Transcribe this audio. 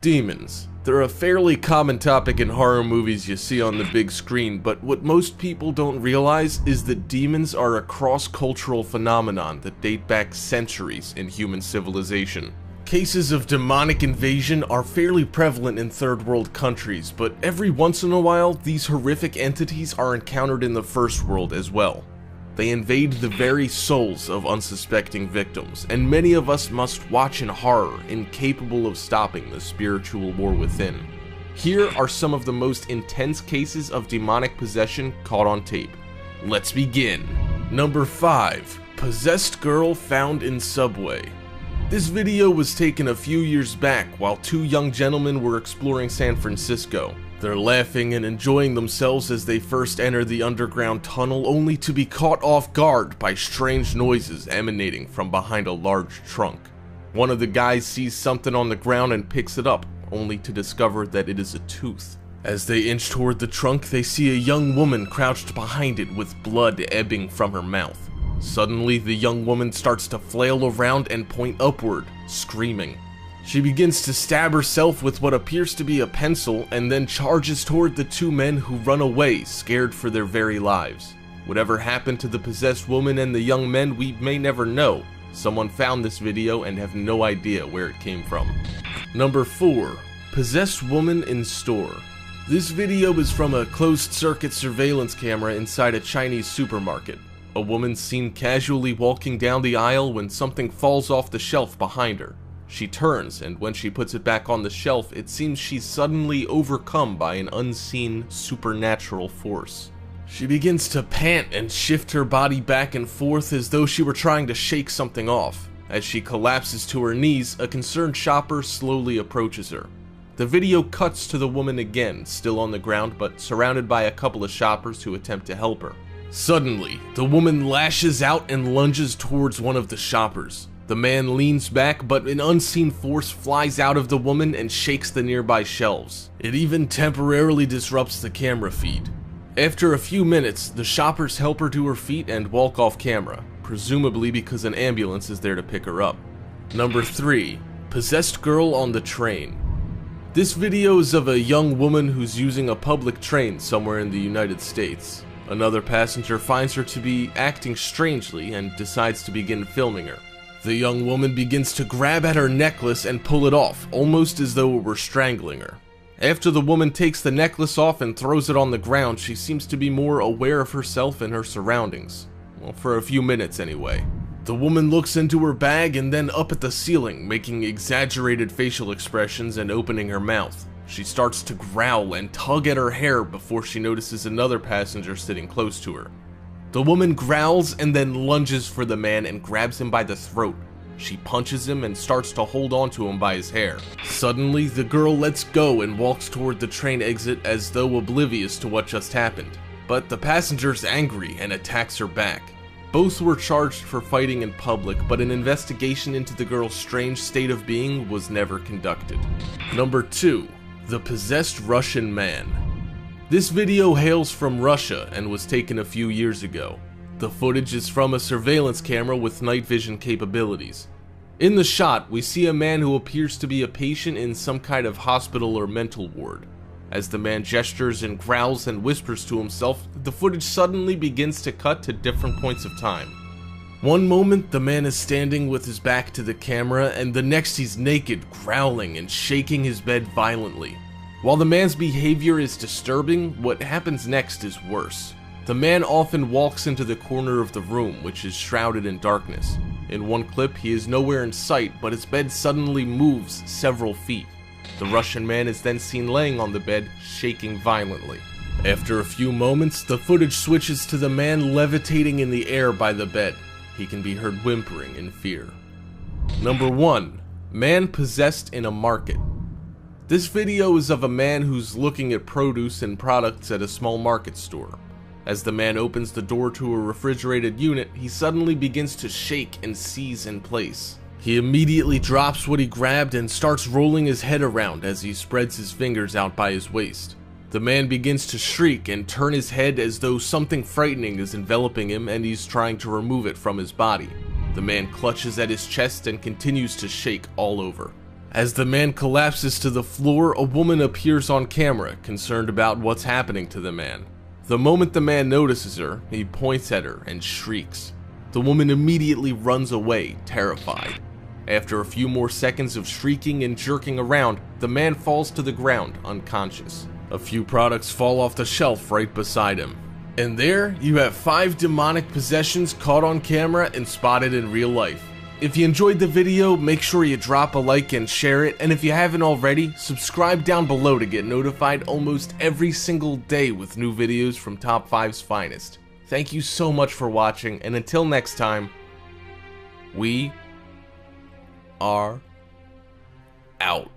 Demons. They're a fairly common topic in horror movies you see on the big screen, but what most people don't realize is that demons are a cross-cultural phenomenon that date back centuries in human civilization. Cases of demonic invasion are fairly prevalent in third world countries, but every once in a while, these horrific entities are encountered in the first world as well. They invade the very souls of unsuspecting victims, and many of us must watch in horror, incapable of stopping the spiritual war within. Here are some of the most intense cases of demonic possession caught on tape. Let's begin. Number 5. Possessed girl found in subway. This video was taken a few years back while two young gentlemen were exploring San Francisco. They're laughing and enjoying themselves as they first enter the underground tunnel, only to be caught off guard by strange noises emanating from behind a large trunk. One of the guys sees something on the ground and picks it up, only to discover that it is a tooth. As they inch toward the trunk, they see a young woman crouched behind it with blood ebbing from her mouth. Suddenly, the young woman starts to flail around and point upward, screaming. She begins to stab herself with what appears to be a pencil and then charges toward the two men who run away, scared for their very lives. Whatever happened to the possessed woman and the young men, we may never know. Someone found this video and have no idea where it came from. Number 4. Possessed woman in store. This video is from a closed-circuit surveillance camera inside a Chinese supermarket. A woman's seen casually walking down the aisle when something falls off the shelf behind her. She turns, and when she puts it back on the shelf, it seems she's suddenly overcome by an unseen, supernatural force. She begins to pant and shift her body back and forth as though she were trying to shake something off. As she collapses to her knees, a concerned shopper slowly approaches her. The video cuts to the woman again, still on the ground, but surrounded by a couple of shoppers who attempt to help her. Suddenly, the woman lashes out and lunges towards one of the shoppers. The man leans back, but an unseen force flies out of the woman and shakes the nearby shelves. It even temporarily disrupts the camera feed. After a few minutes, the shoppers help her to her feet and walk off camera, presumably because an ambulance is there to pick her up. Number 3. Possessed girl on the train. This video is of a young woman who's using a public train somewhere in the United States. Another passenger finds her to be acting strangely and decides to begin filming her. The young woman begins to grab at her necklace and pull it off, almost as though it were strangling her. After the woman takes the necklace off and throws it on the ground, she seems to be more aware of herself and her surroundings. Well, for a few minutes anyway. The woman looks into her bag and then up at the ceiling, making exaggerated facial expressions and opening her mouth. She starts to growl and tug at her hair before she notices another passenger sitting close to her. The woman growls and then lunges for the man and grabs him by the throat. She punches him and starts to hold on to him by his hair. Suddenly, the girl lets go and walks toward the train exit as though oblivious to what just happened. But the passenger's angry and attacks her back. Both were charged for fighting in public, but an investigation into the girl's strange state of being was never conducted. Number 2. The Possessed Russian Man. This video hails from Russia and was taken a few years ago. The footage is from a surveillance camera with night vision capabilities. In the shot, we see a man who appears to be a patient in some kind of hospital or mental ward. As the man gestures and growls and whispers to himself, the footage suddenly begins to cut to different points of time. One moment, the man is standing with his back to the camera, and the next he's naked, growling and shaking his bed violently. While the man's behavior is disturbing, what happens next is worse. The man often walks into the corner of the room, which is shrouded in darkness. In one clip, he is nowhere in sight, but his bed suddenly moves several feet. The Russian man is then seen laying on the bed, shaking violently. After a few moments, the footage switches to the man levitating in the air by the bed. He can be heard whimpering in fear. Number 1. Man possessed in a market. This video is of a man who's looking at produce and products at a small market store. As the man opens the door to a refrigerated unit, he suddenly begins to shake and seize in place. He immediately drops what he grabbed and starts rolling his head around as he spreads his fingers out by his waist. The man begins to shriek and turn his head as though something frightening is enveloping him and he's trying to remove it from his body. The man clutches at his chest and continues to shake all over. As the man collapses to the floor, a woman appears on camera, concerned about what's happening to the man. The moment the man notices her, he points at her and shrieks. The woman immediately runs away, terrified. After a few more seconds of shrieking and jerking around, the man falls to the ground, unconscious. A few products fall off the shelf right beside him. And there, you have 5 demonic possessions caught on camera and spotted in real life. If you enjoyed the video, make sure you drop a like and share it, and if you haven't already, subscribe down below to get notified almost every single day with new videos from Top 5's finest. Thank you so much for watching, and until next time, we are out.